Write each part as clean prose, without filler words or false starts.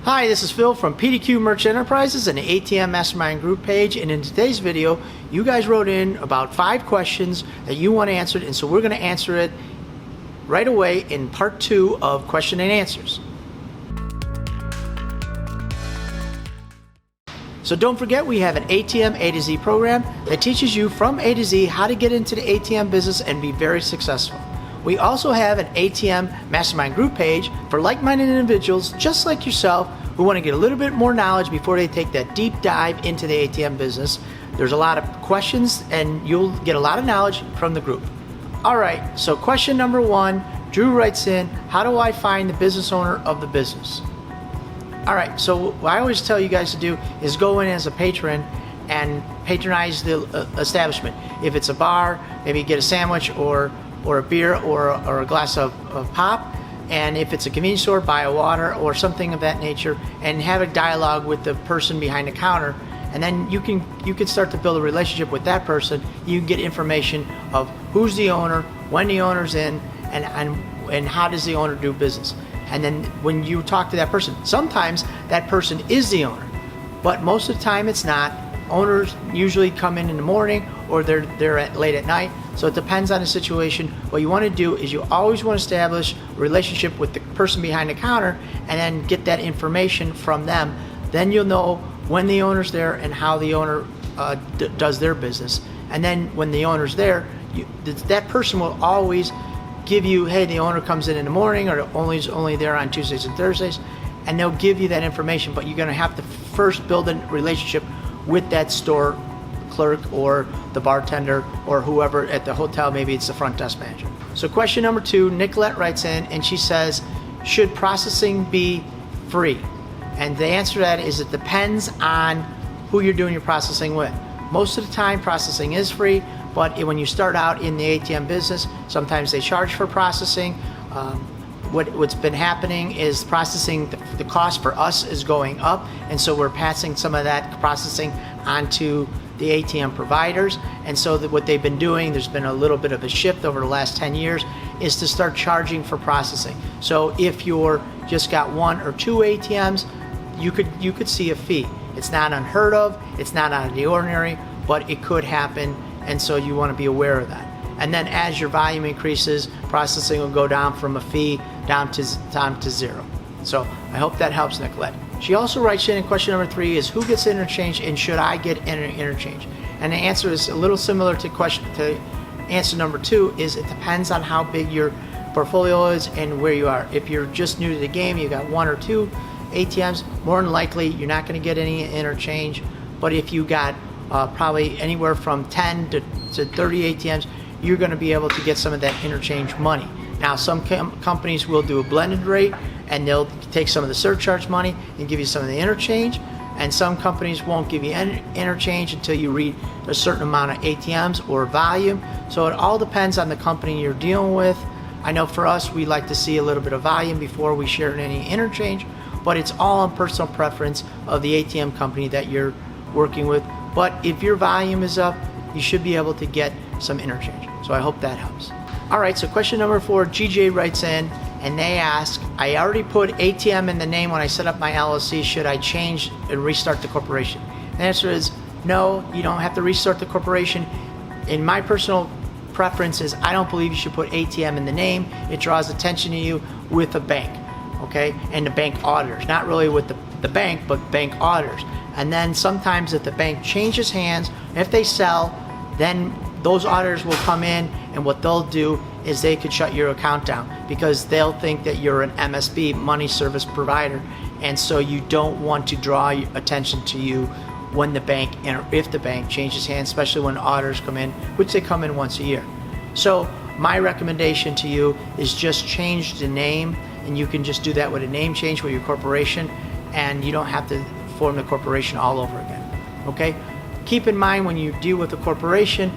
Hi, this is Phil from PDQ Merch Enterprises and the ATM Mastermind Group page, and in today's video you guys wrote in about 5 questions that you want answered, and so we're going to answer it right away in part 2 of question and answers. So don't forget, we have an ATM A to Z program that teaches you from A to Z how to get into the ATM business and be very successful. We also have an ATM Mastermind Group page for like-minded individuals just like yourself who want to get a little bit more knowledge before they take that deep dive into the ATM business. There's a lot of questions and you'll get a lot of knowledge from the group. Alright, so question number 1, Drew writes in, how do I find the business owner of the business? Alright, so what I always tell you guys to do is go in as a patron and patronize the establishment. If it's a bar, maybe get a sandwich or a beer or a glass of pop, and if it's a convenience store, buy a water or something of that nature, and have a dialogue with the person behind the counter, and then you can start to build a relationship with that person. You can get information of who's the owner, when the owner's in, and how does the owner do business. And then when you talk to that person, sometimes that person is the owner, but most of the time it's not. Owners usually come in the morning or they're late at night, so it depends on the situation. What you want to do is you always want to establish a relationship with the person behind the counter and then get that information from them. Then you'll know when the owner's there and how the owner does their business. And then when the owner's there, that person will always give you, hey, the owner comes in the morning, or only there on Tuesdays and Thursdays, and they'll give you that information. But you're going to have to first build a relationship with that store clerk or the bartender or whoever at the hotel. Maybe it's the front desk manager. So question number 2, Nicolette writes in and she says, should processing be free? And the answer to that is it depends on who you're doing your processing with. Most of the time processing is free, but when you start out in the ATM business, sometimes they charge for processing. What's been happening is processing, the cost for us is going up, and so we're passing some of that processing onto the ATM providers. And so what they've been doing, there's been a little bit of a shift over the last 10 years, is to start charging for processing. So if you're just got 1 or 2 ATMs, you could see a fee. It's not unheard of, it's not out of the ordinary, but it could happen, and so you want to be aware of that. And then as your volume increases, processing will go down from a fee down to 0. So I hope that helps, Nicolette. She also writes in question number 3 is, who gets interchange and should I get interchange? And the answer is a little similar to answer number 2, is it depends on how big your portfolio is and where you are. If you're just new to the game, you got 1 or 2 ATMs, more than likely you're not going to get any interchange. But if you got probably anywhere from 10 to 30 ATMs, you're going to be able to get some of that interchange money. Now some companies will do a blended rate and they'll take some of the surcharge money and give you some of the interchange, and some companies won't give you interchange until you reach a certain amount of ATMs or volume. So it all depends on the company you're dealing with. I know for us, we like to see a little bit of volume before we share any interchange, but it's all on personal preference of the ATM company that you're working with. But if your volume is up, you should be able to get some interchange. So I hope that helps. Alright, so question number 4, GJ writes in and they ask, I already put ATM in the name when I set up my LLC, should I change and restart the corporation? The answer is no, you don't have to restart the corporation. In my personal preference is I don't believe you should put ATM in the name. It draws attention to you with a bank, okay? And the bank auditors, not really with the bank, but bank auditors. And then sometimes if the bank changes hands, if they sell, then those auditors will come in, and what they'll do is they could shut your account down because they'll think that you're an MSB, money service provider, and so you don't want to draw attention to you when the bank, and if the bank changes hands, especially when auditors come in, which they come in once a year. So my recommendation to you is just change the name, and you can just do that with a name change with your corporation, and you don't have to form the corporation all over again, okay? Keep in mind when you deal with a corporation,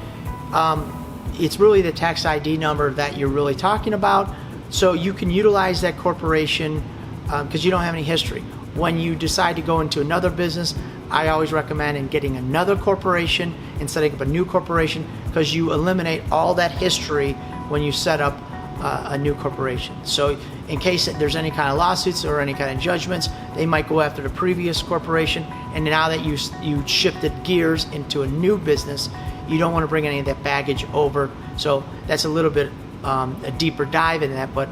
it's really the tax ID number that you're really talking about, so you can utilize that corporation because you don't have any history. When you decide to go into another business, I always recommend getting another corporation and setting up a new corporation, because you eliminate all that history when you set up a new corporation. So in case there's any kind of lawsuits or any kind of judgments. They might go after the previous corporation, and now that you shifted gears into a new business, you don't want to bring any of that baggage over. So that's a little bit a deeper dive into that, but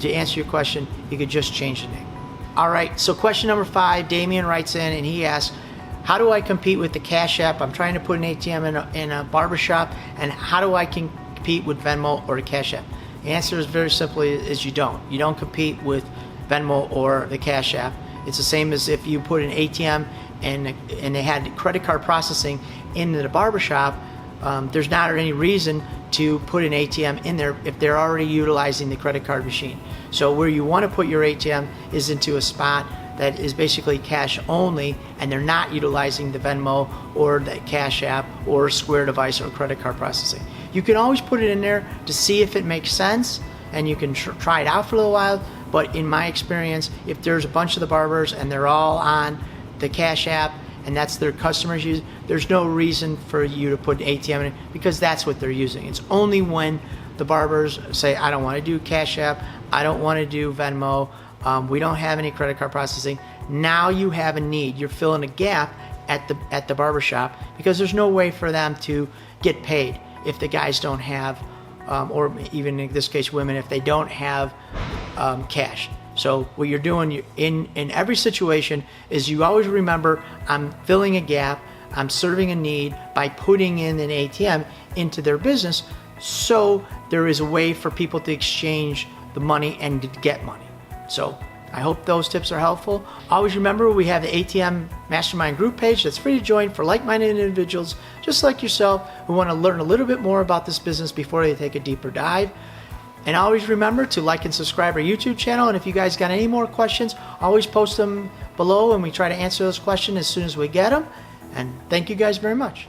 to answer your question, you could just change the name. All right, so question number 5, Damien writes in and he asks, how do I compete with the Cash App? I'm trying to put an ATM in a barbershop, and how do I compete with Venmo or the Cash App? The answer is very simply is you don't. You don't compete with Venmo or the Cash App. It's the same as if you put an ATM and they had credit card processing into the barbershop. There's not any reason to put an ATM in there if they're already utilizing the credit card machine. So where you want to put your ATM is into a spot that is basically cash only, and they're not utilizing the Venmo or the Cash App or Square device or credit card processing. You can always put it in there to see if it makes sense, and you can try it out for a little while. But in my experience, if there's a bunch of the barbers and they're all on the Cash App and that's their customers use, there's no reason for you to put an ATM in it, because that's what they're using. It's only when the barbers say, I don't want to do Cash App, I don't want to do Venmo, we don't have any credit card processing. Now you have a need. You're filling a gap at the barbershop, because there's no way for them to get paid if the guys don't have, or even in this case women, if they don't have cash. So what you're doing in every situation is you always remember, I'm filling a gap, I'm serving a need by putting in an ATM into their business, so there is a way for people to exchange the money and to get money. So I hope those tips are helpful. Always remember, we have the ATM Mastermind group page that's free to join for like-minded individuals just like yourself who want to learn a little bit more about this business before they take a deeper dive. And always remember to like and subscribe our YouTube channel. And if you guys got any more questions, always post them below and we try to answer those questions as soon as we get them. And thank you guys very much.